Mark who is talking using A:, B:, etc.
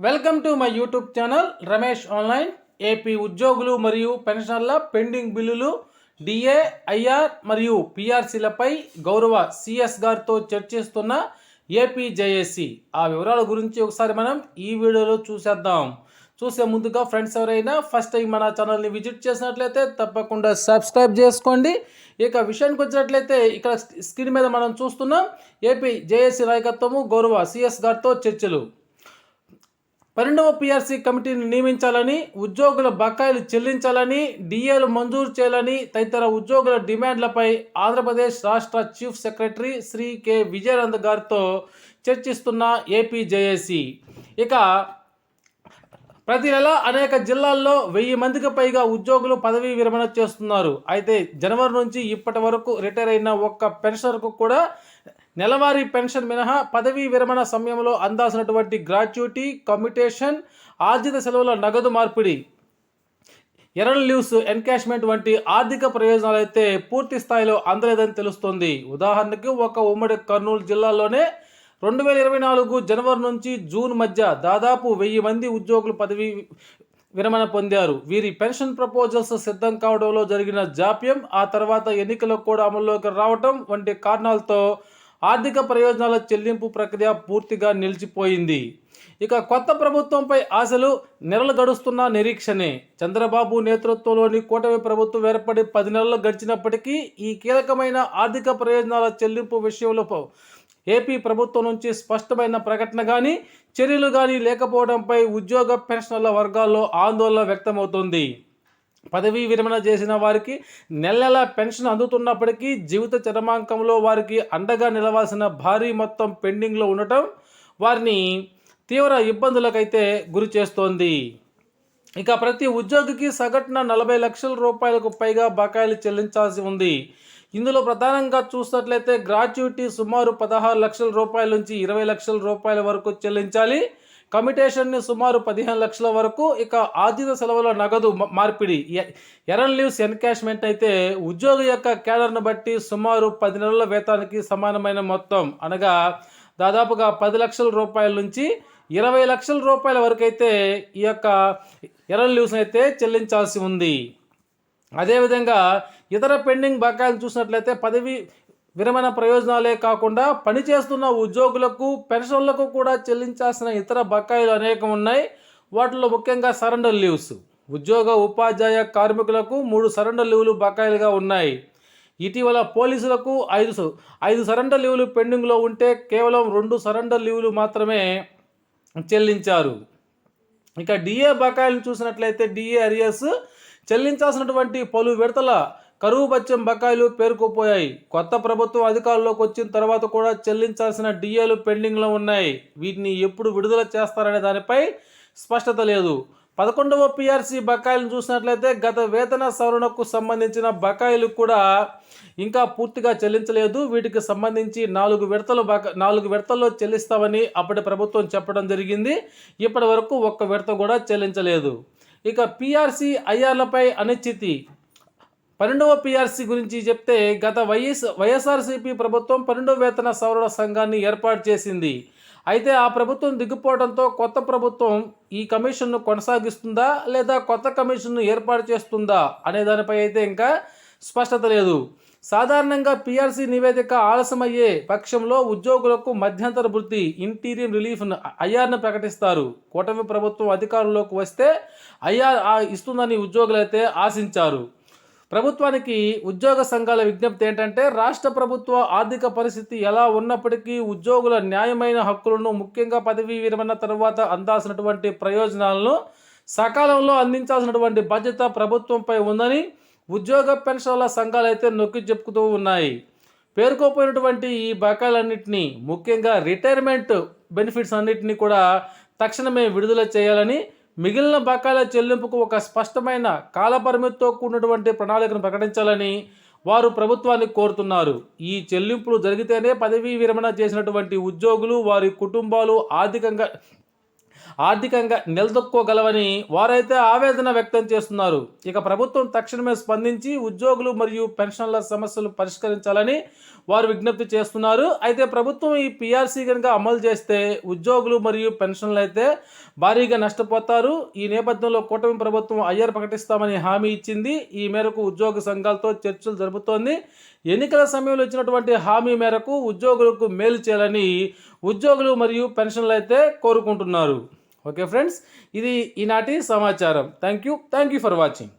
A: Welcome to my YouTube channel Ramesh online. AP ఉద్యోగులు మరియు పెన్షనర్ల pending బిల్లులు, డిఏ, ఐఆర్ మరియు పిఆర్సీలపై గౌరవ సిఎస్ గారితో చర్చిస్తున్న ఏపీ జేఏసీ. ఆ వివరాల గురించి ఒకసారి మనం ఈ వీడియోలో చూసేద్దాం. చూసే ముందుగా ఫ్రెండ్స్ ఎవరైనా ఫస్ట్ టైం మన ఛానల్ని విజిట్ చేసినట్లయితే తప్పకుండా సబ్స్క్రైబ్ చేసుకోండి. ఇక విషయానికి వచ్చినట్లయితే ఇక్కడ స్క్రీన్ మీద మనం చూస్తున్నాం ఏపీ జేఏసీ నాయకత్వము గౌరవ సిఎస్ గారితో చర్చలు. 12వ పిఆర్సీ కమిటీని నియమించాలని, ఉద్యోగుల బకాయిలు చెల్లించాలని, డిఏలు మంజూరు చేయాలని తదితర ఉద్యోగుల డిమాండ్లపై ఆంధ్రప్రదేశ్ రాష్ట్ర chief secretary Shri K Vijayanand గారితో చర్చిస్తున్న ఏపీ జేఏసీ. ఇక ప్రతి నెల అనేక జిల్లాల్లో 1000 మందికి పైగా ఉద్యోగులు పదవీ విరమణ చేస్తున్నారు. అయితే జనవరి నుంచి ఇప్పటి వరకు రిటైర్ అయిన ఒక్క పెన్షనర్కు కూడా నెలవారీ పెన్షన్ మినహా పదవీ విరమణ సమయంలో అందాల్సినటువంటి గ్రాట్యుటీ, కమ్యుటేషన్, ఆర్జిత సెలవుల నగదు మార్పిడి, ఎర్న్ లీవ్స్, ఎన్కాష్మెంట్ వంటి ఆర్థిక ప్రయోజనాలు అయితే పూర్తి స్థాయిలో అందలేదని తెలుస్తోంది. ఉదాహరణకు ఒక ఉమ్మడి కర్నూలు జిల్లాలోనే 2024 జనవరి నుంచి జూన్ మధ్య దాదాపు 1000 మంది ఉద్యోగులు పదవీ విరమణ పొందారు. వీరి పెన్షన్ ప్రపోజల్స్ సిద్ధం కావడంలో జరిగిన జాప్యం, ఆ తర్వాత ఎన్నికల కూడా అమల్లోకి రావటం వంటి కారణాలతో ఆర్థిక ప్రయోజనాల చెల్లింపు ప్రక్రియ పూర్తిగా నిలిచిపోయింది. ఇక కొత్త ప్రభుత్వంపై ఆశలు, నెలలు గడుస్తున్న నిరీక్షణే. చంద్రబాబు నేతృత్వంలోని కూటమి ప్రభుత్వం ఏర్పడి 10 నెలలు గడిచినప్పటికీ ఈ కీలకమైన ఆర్థిక ప్రయోజనాల చెల్లింపు విషయంలో ఏపీ ప్రభుత్వం నుంచి స్పష్టమైన ప్రకటన కానీ, చర్యలు కానీ లేకపోవడంపై ఉద్యోగ పెన్షనర్ల వర్గాల్లో ఆందోళన వ్యక్తమవుతోంది. పదవీ విరమణ చేసిన వారికి నెల నెల పెన్షన్ అందుతున్నప్పటికీ జీవిత చరమాంకంలో వారికి అండగా నిలవాల్సిన భారీ మొత్తం పెండింగ్లో ఉండటం వారిని తీవ్ర ఇబ్బందులకైతే గురి చేస్తోంది. ఇక ప్రతి ఉద్యోగికి సగటున 40 లక్షల రూపాయలకు పైగా బకాయిలు చెల్లించాల్సి ఉంది. ఇందులో ప్రధానంగా చూసినట్లయితే గ్రాట్యుటీ సుమారు 16 లక్షల రూపాయల నుంచి 20 లక్షల రూపాయల వరకు చెల్లించాలి. కమ్యుటేషన్ని సుమారు 15 లక్షల వరకు. ఇక ఆర్జిత సెలవుల నగదు మార్పిడి, ఎర్న్ లీవ్స్, ఎన్కాష్మెంట్ అయితే ఉద్యోగి యొక్క కేడర్ను బట్టి సుమారు 10 నెలల వేతానికి సమానమైన మొత్తం, అనగా దాదాపుగా 10 లక్షల రూపాయల నుంచి 20 లక్షల రూపాయల వరకు అయితే ఈ యొక్క ఎర్న్ లీవ్స్ అయితే చెల్లించాల్సి ఉంది. అదేవిధంగా ఇతర పెండింగ్ బకాయిలు చూసినట్లయితే పదవి విరమణ ప్రయోజనాలే కాకుండా పనిచేస్తున్న ఉద్యోగులకు, పెన్షన్లకు కూడా చెల్లించాల్సిన ఇతర బకాయిలు అనేకం ఉన్నాయి. వాటిలో ముఖ్యంగా సరెండర్ లీవ్స్. ఉద్యోగ, ఉపాధ్యాయ కార్మికులకు 3 సరెండర్ లీవ్లు బకాయిలుగా ఉన్నాయి. ఇటీవల పోలీసులకు 5 సరెండర్ లీవ్లు పెండింగ్లో ఉంటే కేవలం 2 సరెండర్ లీవ్లు మాత్రమే చెల్లించారు. ఇక డిఏ బకాయిలను చూసినట్లయితే డిఏ అరియర్స్ చెల్లించాల్సినటువంటి పలు విడతల కరువు భత్యం బకాయిలు పేరుకుపోయాయి. కొత్త ప్రభుత్వం అధికారంలోకి వచ్చిన తర్వాత కూడా చెల్లించాల్సిన డిఏలు పెండింగ్లో ఉన్నాయి. వీటిని ఎప్పుడు విడుదల చేస్తారనే దానిపై స్పష్టత లేదు. 11వ పిఆర్సీ బకాయిలను చూసినట్లయితే గత వేతన సవరణకు సంబంధించిన బకాయిలు కూడా ఇంకా పూర్తిగా చెల్లించలేదు. వీటికి సంబంధించి 4 విడతల్లో చెల్లిస్తామని అప్పటి ప్రభుత్వం చెప్పడం జరిగింది. ఇప్పటి వరకు ఒక్క విడత కూడా చెల్లించలేదు. ఇక పిఆర్సీ, ఐఆర్లపై అనిశ్చితి. 12వ పిఆర్సీ గురించి చెప్తే గత వైఎస్ఆర్సీపీ ప్రభుత్వం 12వ వేతన సవరణ సంఘాన్ని ఏర్పాటు చేసింది. అయితే ఆ ప్రభుత్వం దిగిపోవడంతో కొత్త ప్రభుత్వం ఈ కమిషన్ను కొనసాగిస్తుందా లేదా కొత్త కమిషన్ను ఏర్పాటు చేస్తుందా అనే దానిపై అయితే ఇంకా స్పష్టత లేదు. సాధారణంగా పిఆర్సీ నివేదిక ఆలస్యమయ్యే పక్షంలో ఉద్యోగులకు మధ్యంతర వృత్తి, ఇంటీరియం రిలీఫ్, ఐఆర్ను ప్రకటిస్తారు. కూటమి ప్రభుత్వం అధికారంలోకి వస్తే ఐఆర్ ఇస్తుందని ఉద్యోగులైతే ఆశించారు. ప్రభుత్వానికి ఉద్యోగ సంఘాల విజ్ఞప్తి ఏంటంటే, రాష్ట్ర ప్రభుత్వ ఆర్థిక పరిస్థితి ఎలా ఉన్నప్పటికీ ఉద్యోగుల న్యాయమైన హక్కులను, ముఖ్యంగా పదవీ విరమణ తర్వాత అందాల్సినటువంటి ప్రయోజనాలను సకాలంలో అందించాల్సినటువంటి బాధ్యత ప్రభుత్వంపై ఉందని ఉద్యోగ పెన్షన్ల సంఘాలు అయితే నొక్కి చెప్పుతూ ఉన్నాయి. పేరుకోపోయినటువంటి ఈ బకాయిలన్నింటినీ, ముఖ్యంగా రిటైర్మెంట్ బెనిఫిట్స్ అన్నింటినీ కూడా తక్షణమే విడుదల చేయాలని, మిగిలిన బకాయిల చెల్లింపుకు ఒక స్పష్టమైన కాలపరిమితితో కూడినటువంటి ప్రణాళికను ప్రకటించాలని వారు ప్రభుత్వాన్ని కోరుతున్నారు. ఈ చెల్లింపులు జరిగితేనే పదవీ విరమణ చేసినటువంటి ఉద్యోగులు, వారి కుటుంబాలు ఆర్థికంగా నిలదొక్కోగలవని వారైతే ఆవేదన వ్యక్తం చేస్తున్నారు. ఇక ప్రభుత్వం తక్షణమే స్పందించి ఉద్యోగులు మరియు పెన్షన్ల సమస్యలు పరిష్కరించాలని వారు విజ్ఞప్తి చేస్తున్నారు. అయితే ప్రభుత్వం ఈ పిఆర్సీ కనుక అమలు చేస్తే ఉద్యోగులు మరియు పెన్షన్లు అయితే భారీగా నష్టపోతారు. ఈ నేపథ్యంలో కూటమి ప్రభుత్వం ఐఆర్ ప్రకటిస్తామని హామీ ఇచ్చింది. ఈ మేరకు ఉద్యోగ సంఘాలతో చర్చలు జరుపుతోంది. ఎన్నికల సమయంలో ఇచ్చినటువంటి హామీ మేరకు ఉద్యోగులకు మేలు చేయాలని ఉద్యోగులు మరియు పెన్షన్లు అయితే కోరుకుంటున్నారు. ఓకే ఫ్రెండ్స్, ఇది ఈనాటి సమాచారం. Thank you for watching.